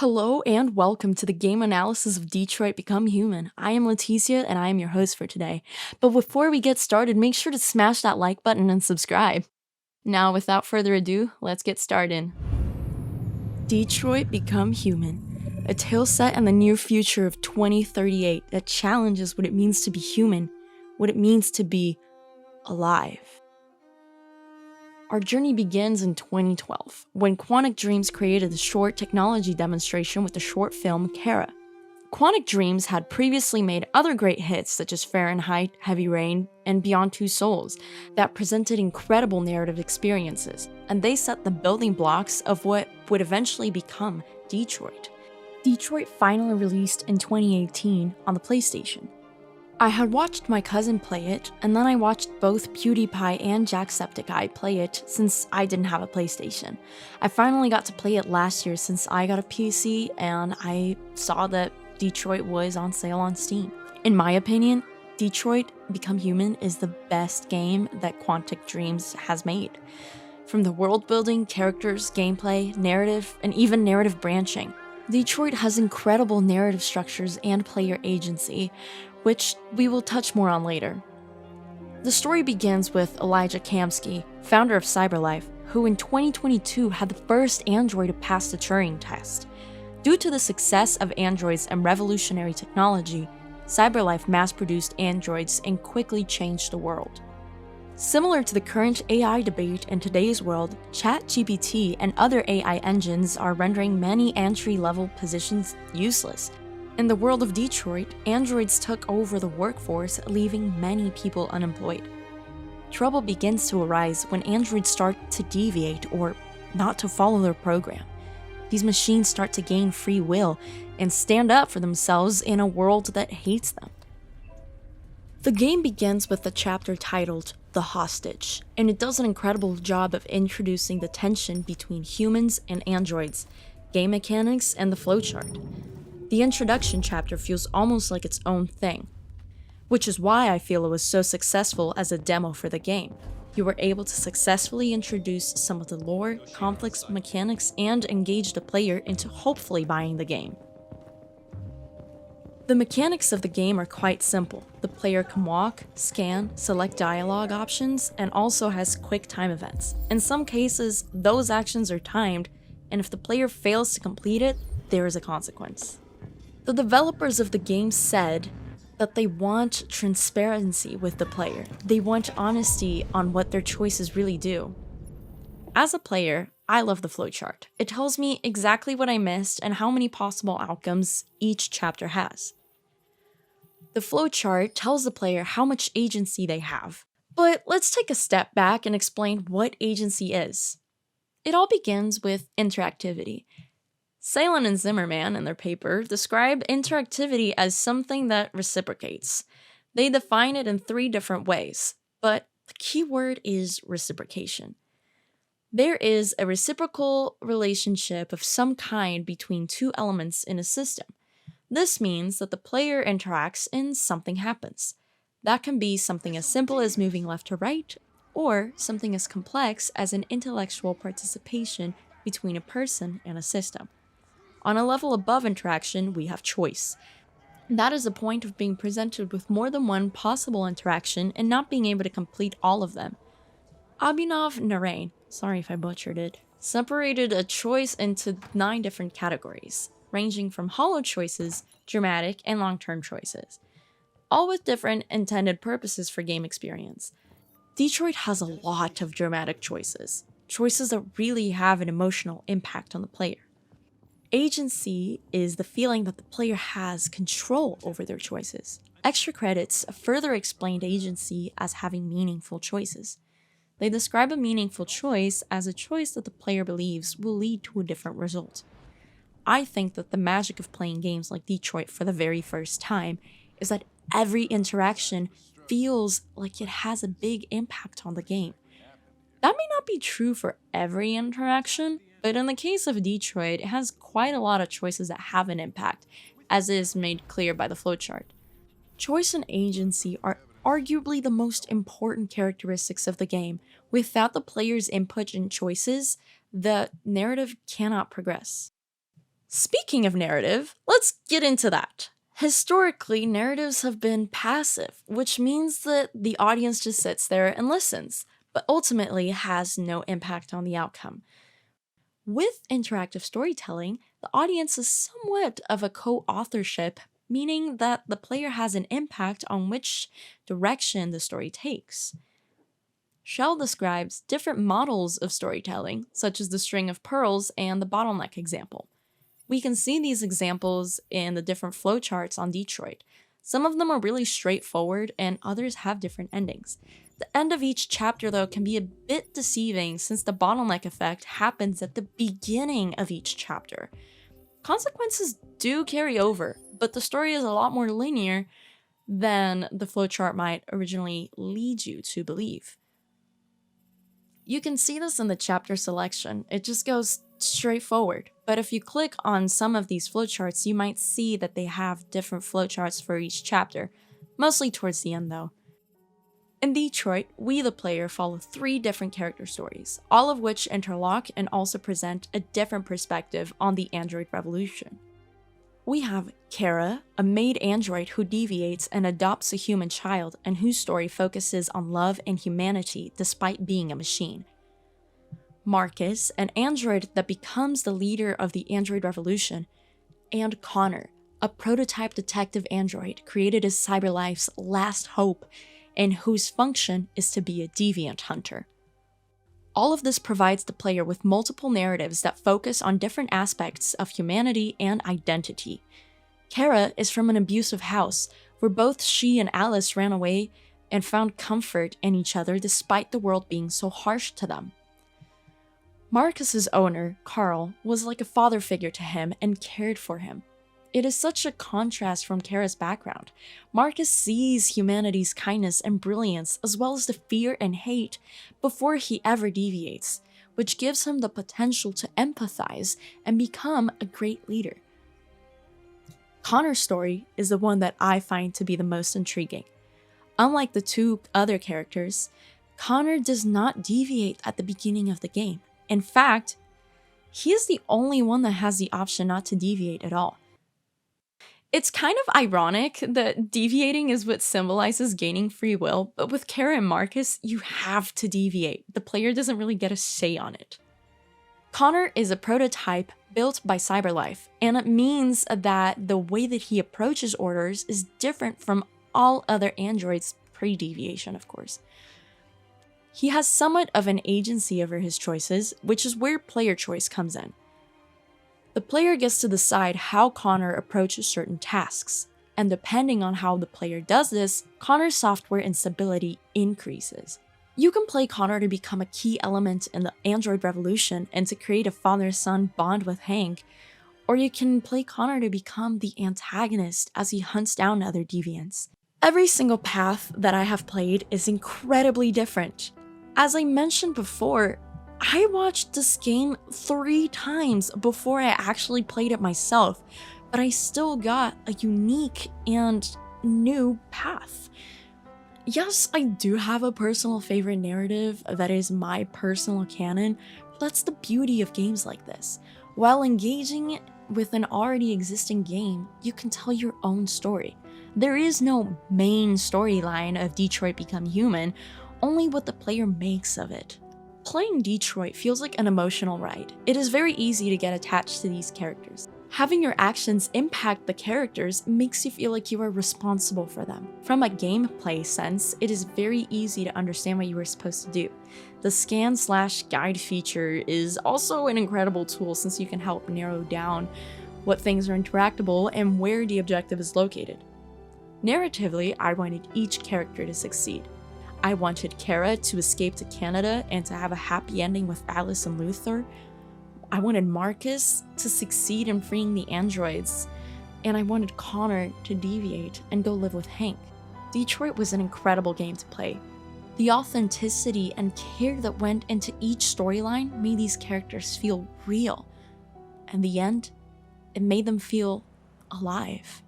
Hello and welcome to the game analysis of Detroit Become Human. I am Leticia and I am your host for today. But before we get started, make sure to smash that like button and subscribe. Now, without further ado, let's get started. Detroit Become Human, a tale set in the near future of 2038 that challenges what it means to be human, what it means to be alive. Our journey begins in 2012, when Quantic Dreams created a short technology demonstration with the short film Kara. Quantic Dreams had previously made other great hits such as Fahrenheit, Heavy Rain, and Beyond Two Souls that presented incredible narrative experiences, and they set the building blocks of what would eventually become Detroit. Detroit finally released in 2018 on the PlayStation. I had watched my cousin play it, and then I watched both PewDiePie and Jacksepticeye play it since I didn't have a PlayStation. I finally got to play it last year since I got a PC, and I saw that Detroit was on sale on Steam. In my opinion, Detroit Become Human is the best game that Quantic Dreams has made. From the world building, characters, gameplay, narrative, and even narrative branching. Detroit has incredible narrative structures and player agency, which we will touch more on later. The story begins with Elijah Kamsky, founder of CyberLife, who in 2022 had the first android to pass the Turing test. Due to the success of androids and revolutionary technology, CyberLife mass-produced androids and quickly changed the world. Similar to the current AI debate in today's world, ChatGPT and other AI engines are rendering many entry-level positions useless. In the world of Detroit, androids took over the workforce, leaving many people unemployed. Trouble begins to arise when androids start to deviate or not to follow their program. These machines start to gain free will and stand up for themselves in a world that hates them. The game begins with a chapter titled The Hostage, and it does an incredible job of introducing the tension between humans and androids, game mechanics, and the flowchart. The introduction chapter feels almost like its own thing, which is why I feel it was so successful as a demo for the game. You were able to successfully introduce some of the lore, conflicts, mechanics, and engage the player into hopefully buying the game. The mechanics of the game are quite simple. The player can walk, scan, select dialogue options, and also has quick time events. In some cases, those actions are timed, and if the player fails to complete it, there is a consequence. The developers of the game said that they want transparency with the player. They want honesty on what their choices really do. As a player, I love the flowchart. It tells me exactly what I missed and how many possible outcomes each chapter has. The flowchart tells the player how much agency they have. But let's take a step back and explain what agency is. It all begins with interactivity. Salen and Zimmerman, in their paper, describe interactivity as something that reciprocates. They define it in 3 different ways, but the key word is reciprocation. There is a reciprocal relationship of some kind between 2 elements in a system. This means that the player interacts and something happens. That can be something as simple as moving left to right, or something as complex as an intellectual participation between a person and a system. On a level above interaction, we have choice. That is the point of being presented with more than one possible interaction and not being able to complete all of them. Abhinav Narain, sorry if I butchered it, separated a choice into 9 different categories, ranging from hollow choices, dramatic, and long-term choices, all with different intended purposes for game experience. Detroit has a lot of dramatic choices that really have an emotional impact on the player. Agency is the feeling that the player has control over their choices. Extra credits further explained agency as having meaningful choices. They describe a meaningful choice as a choice that the player believes will lead to a different result. I think that the magic of playing games like Detroit for the very first time is that every interaction feels like it has a big impact on the game. That may not be true for every interaction, but in the case of Detroit, it has quite a lot of choices that have an impact, as is made clear by the flowchart. Choice and agency are arguably the most important characteristics of the game. Without the player's input and choices, the narrative cannot progress. Speaking of narrative, let's get into that. Historically, narratives have been passive, which means that the audience just sits there and listens, but ultimately has no impact on the outcome. With interactive storytelling, the audience is somewhat of a co authorship, meaning that the player has an impact on which direction the story takes. Shell describes different models of storytelling, such as the string of pearls and the bottleneck example. We can see these examples in the different flowcharts on Detroit. Some of them are really straightforward, and others have different endings. The end of each chapter, though, can be a bit deceiving since the bottleneck effect happens at the beginning of each chapter. Consequences do carry over, but the story is a lot more linear than the flowchart might originally lead you to believe. You can see this in the chapter selection. It just goes straight forward. But if you click on some of these flowcharts, you might see that they have different flowcharts for each chapter, mostly towards the end though. In Detroit, we the player follow 3 different character stories, all of which interlock and also present a different perspective on the android revolution. We have Kara, a maid android who deviates and adopts a human child and whose story focuses on love and humanity despite being a machine. Marcus, an android that becomes the leader of the android revolution. And Connor, a prototype detective android created as CyberLife's last hope and whose function is to be a deviant hunter. All of this provides the player with multiple narratives that focus on different aspects of humanity and identity. Kara is from an abusive house, where both she and Alice ran away and found comfort in each other despite the world being so harsh to them. Marcus's owner, Carl, was like a father figure to him and cared for him. It is such a contrast from Kara's background. Marcus sees humanity's kindness and brilliance as well as the fear and hate before he ever deviates, which gives him the potential to empathize and become a great leader. Connor's story is the one that I find to be the most intriguing. Unlike the 2 other characters, Connor does not deviate at the beginning of the game. In fact, he is the only one that has the option not to deviate at all. It's kind of ironic that deviating is what symbolizes gaining free will, but with Kara and Marcus, you have to deviate. The player doesn't really get a say on it. Connor is a prototype built by CyberLife, and it means that the way that he approaches orders is different from all other androids pre-deviation, of course. He has somewhat of an agency over his choices, which is where player choice comes in. The player gets to decide how Connor approaches certain tasks, and depending on how the player does this, Connor's software instability increases. You can play Connor to become a key element in the android revolution and to create a father-son bond with Hank, or you can play Connor to become the antagonist as he hunts down other deviants. Every single path that I have played is incredibly different. As I mentioned before, I watched this game 3 times before I actually played it myself, but I still got a unique and new path. Yes, I do have a personal favorite narrative that is my personal canon, but that's the beauty of games like this. While engaging with an already existing game, you can tell your own story. There is no main storyline of Detroit Become Human, only what the player makes of it. Playing Detroit feels like an emotional ride. It is very easy to get attached to these characters. Having your actions impact the characters makes you feel like you are responsible for them. From a gameplay sense, it is very easy to understand what you were supposed to do. The scan/guide feature is also an incredible tool since you can help narrow down what things are interactable and where the objective is located. Narratively, I wanted each character to succeed. I wanted Kara to escape to Canada and to have a happy ending with Alice and Luther. I wanted Marcus to succeed in freeing the androids, and I wanted Connor to deviate and go live with Hank. Detroit was an incredible game to play. The authenticity and care that went into each storyline made these characters feel real. And the end, it made them feel alive.